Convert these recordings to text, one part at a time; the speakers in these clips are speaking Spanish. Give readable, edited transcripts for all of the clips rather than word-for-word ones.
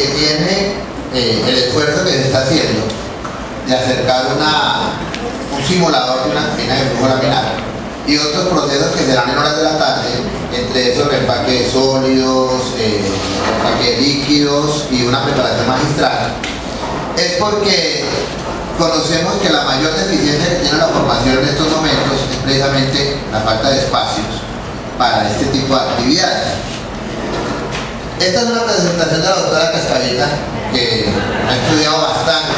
que tiene el esfuerzo que se está haciendo de acercar un simulador de una máquina de flujo laminar y otros procesos que serán en horas de la tarde, entre esos empaque de sólidos, empaque de líquidos y una preparación magistral, es porque conocemos que la mayor deficiencia que tiene la formación en estos momentos es precisamente la falta de espacios para este tipo de actividades. Esta es una presentación de la doctora Cascavita, que ha estudiado bastante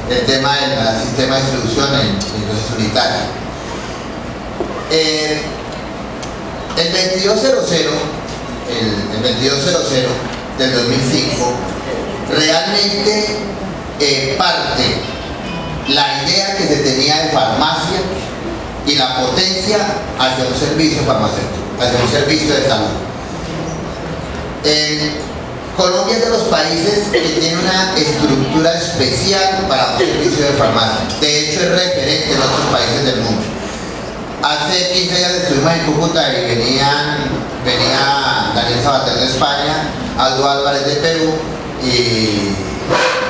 el tema del sistema de distribución en dosis unitarias. El 2200 del 2005 realmente parte la idea que se tenía de farmacia y la potencia hacia un servicio farmacéutico, hacia un servicio de salud. Colombia es de los países que tiene una estructura especial para un servicio de farmacia. De hecho, es referente en otros países del mundo. Hace 15 días estuvimos en Cúcuta y venía Daniel Sabater de España, Aldo Álvarez de Perú y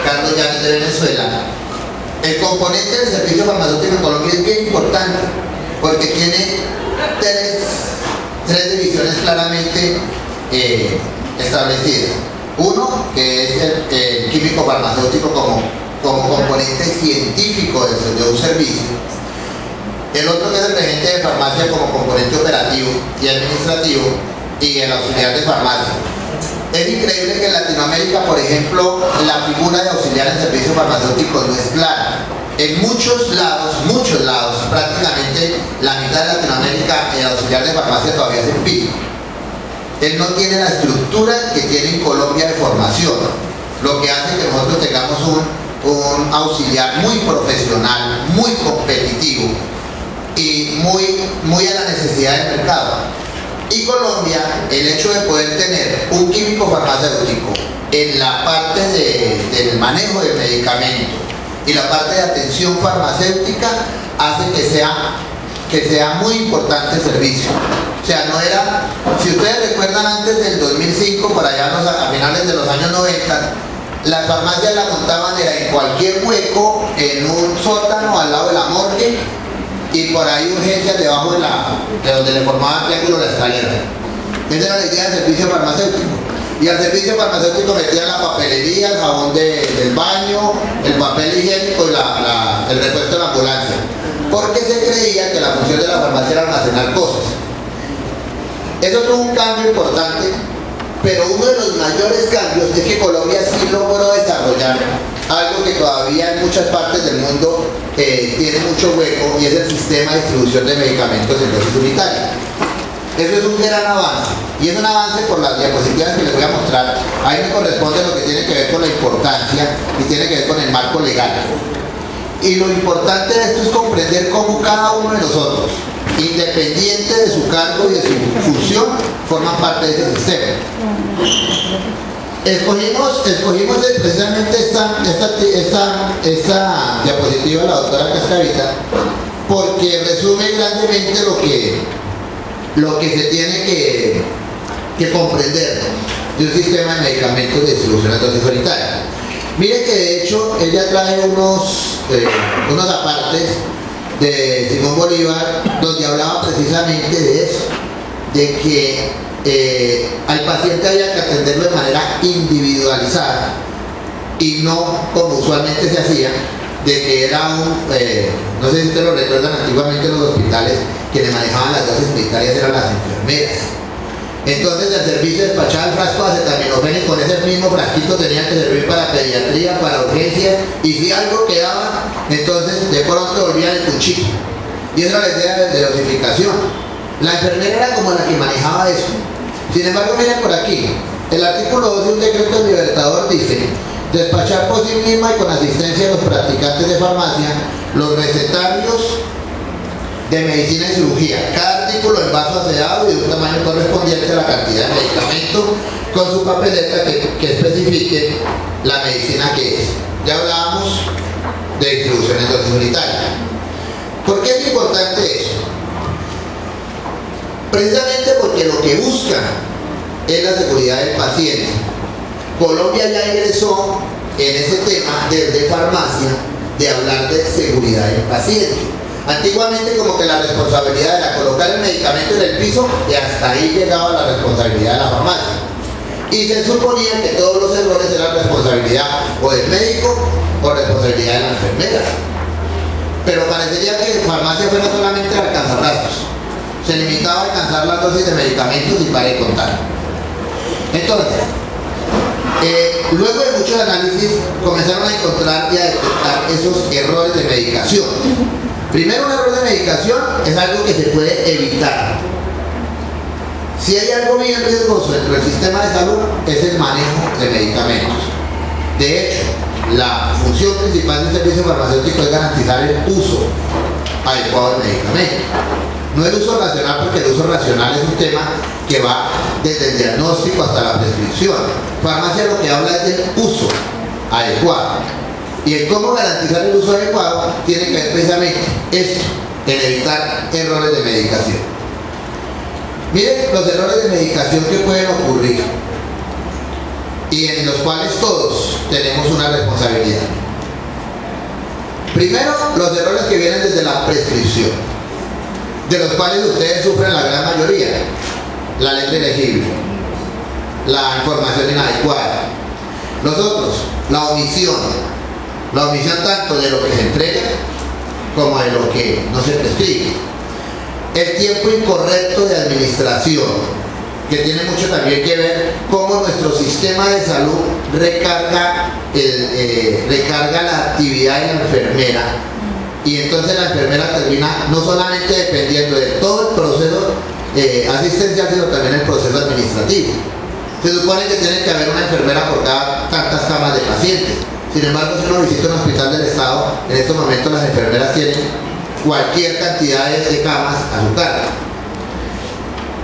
Carlos Llanes de Venezuela. El componente del servicio farmacéutico en Colombia es bien importante porque tiene tres divisiones claramente establecidas. Uno, que es el químico farmacéutico como componente científico de un servicio. El otro, que es el regente de farmacia como componente operativo y administrativo, y el auxiliar de farmacia. Es increíble que en Latinoamérica, por ejemplo, la figura de auxiliar en servicios farmacéuticos no es clara. En muchos lados, prácticamente la mitad de Latinoamérica, el auxiliar de farmacia todavía es empírico. Él no tiene la estructura que tiene en Colombia de formación, lo que hace que nosotros tengamos un auxiliar muy profesional, muy competitivo y muy a la necesidad del mercado. Y Colombia, el hecho de poder tener un químico farmacéutico en la parte del manejo del medicamento y la parte de atención farmacéutica, hace que sea muy importante el servicio. O sea, no era, si ustedes recuerdan, antes del 2005, por allá a finales de los años 90, las farmacias la montaban en cualquier hueco, en un sótano al lado de la morgue, y por ahí urgencias debajo de donde le formaban triángulo la escalera. Esa era la idea del servicio farmacéutico. Y al servicio farmacéutico metían la papelería, el jabón del baño, el papel higiénico y el repuesto de la ambulancia. Porque se creía que la función de la farmacia era almacenar cosas. Eso tuvo un cambio importante, pero uno de los mayores cambios es que Colombia sí logró desarrollar algo que todavía en muchas partes del mundo tiene mucho hueco, y es el sistema de distribución de medicamentos en dosis unitarias. Eso es un gran avance, y es un avance por las diapositivas que les voy a mostrar. Ahí me corresponde lo que tiene que ver con la importancia y tiene que ver con el marco legal. Y lo importante de esto es comprender cómo cada uno de nosotros, independiente de su cargo y de su función, forman parte de ese sistema. Escogimos precisamente esta diapositiva de la doctora Cascavita porque resume grandemente lo que se tiene que comprender de un sistema de medicamentos de distribución a dosis unitarias. Mire que de hecho ella trae unos apartes de Simón Bolívar, donde hablaba precisamente de eso, de que al paciente había que atenderlo de manera individualizada y no como usualmente se hacía, de que era no sé si ustedes lo recuerdan, antiguamente en los hospitales quienes manejaban las dosis unitarias eran las enfermeras. Entonces el servicio despachaba el frasco de acetaminofén y con ese mismo frasquito tenía que servir para pediatría, para urgencia, y si algo quedaba, entonces de pronto volvía el cuchillo. Y esa era la idea de dosificación. La enfermera era como la que manejaba eso. Sin embargo, miren por aquí, el artículo 2 de un decreto libertador dice: despachar por sí misma y con asistencia de los practicantes de farmacia los recetarios de medicina y cirugía, cada artículo en vaso sellado y de un tamaño correspondiente a la cantidad de medicamento, con su papeleta que especifique la medicina que es. Ya hablábamos de distribución en dosis unitarias. ¿Por qué es importante eso? Precisamente porque lo que busca es la seguridad del paciente. Colombia ya ingresó en ese tema desde farmacia de hablar de seguridad del paciente. Antiguamente como que la responsabilidad era colocar el medicamento en el piso y hasta ahí llegaba la responsabilidad de la farmacia. Y se suponía que todos los errores eran responsabilidad o del médico o responsabilidad de la enfermera. Pero parecería que farmacia fuera solamente alcanzarrastros. Se limitaba a alcanzar las dosis de medicamentos y para de contar. Entonces, luego de muchos análisis comenzaron a encontrar y a detectar esos errores de medicación. Primero, un error de medicación es algo que se puede evitar. Si hay algo bien riesgoso dentro del sistema de salud es el manejo de medicamentos. De hecho, la función principal del servicio farmacéutico es garantizar el uso adecuado del medicamento. No el uso racional, porque el uso racional es un tema que va desde el diagnóstico hasta la prescripción. Farmacia lo que habla es del uso adecuado. Y el cómo garantizar el uso adecuado tiene que ver precisamente esto, en evitar errores de medicación. Miren los errores de medicación que pueden ocurrir y en los cuales todos tenemos una responsabilidad. Primero, los errores que vienen desde la prescripción, de los cuales ustedes sufren la gran mayoría: la letra ilegible, la información inadecuada. Los otros, la omisión tanto de lo que se entrega como de lo que no se prescribe. El tiempo incorrecto de administración, que tiene mucho también que ver cómo nuestro sistema de salud recarga la actividad de la enfermera, y entonces la enfermera termina no solamente dependiendo de todo el proceso asistencial, sino también el proceso administrativo. Se supone que tiene que haber una enfermera por cada tantas camas de pacientes. Sin embargo, si uno visita un hospital del Estado, en estos momentos las enfermeras tienen cualquier cantidad de camas a su cargo.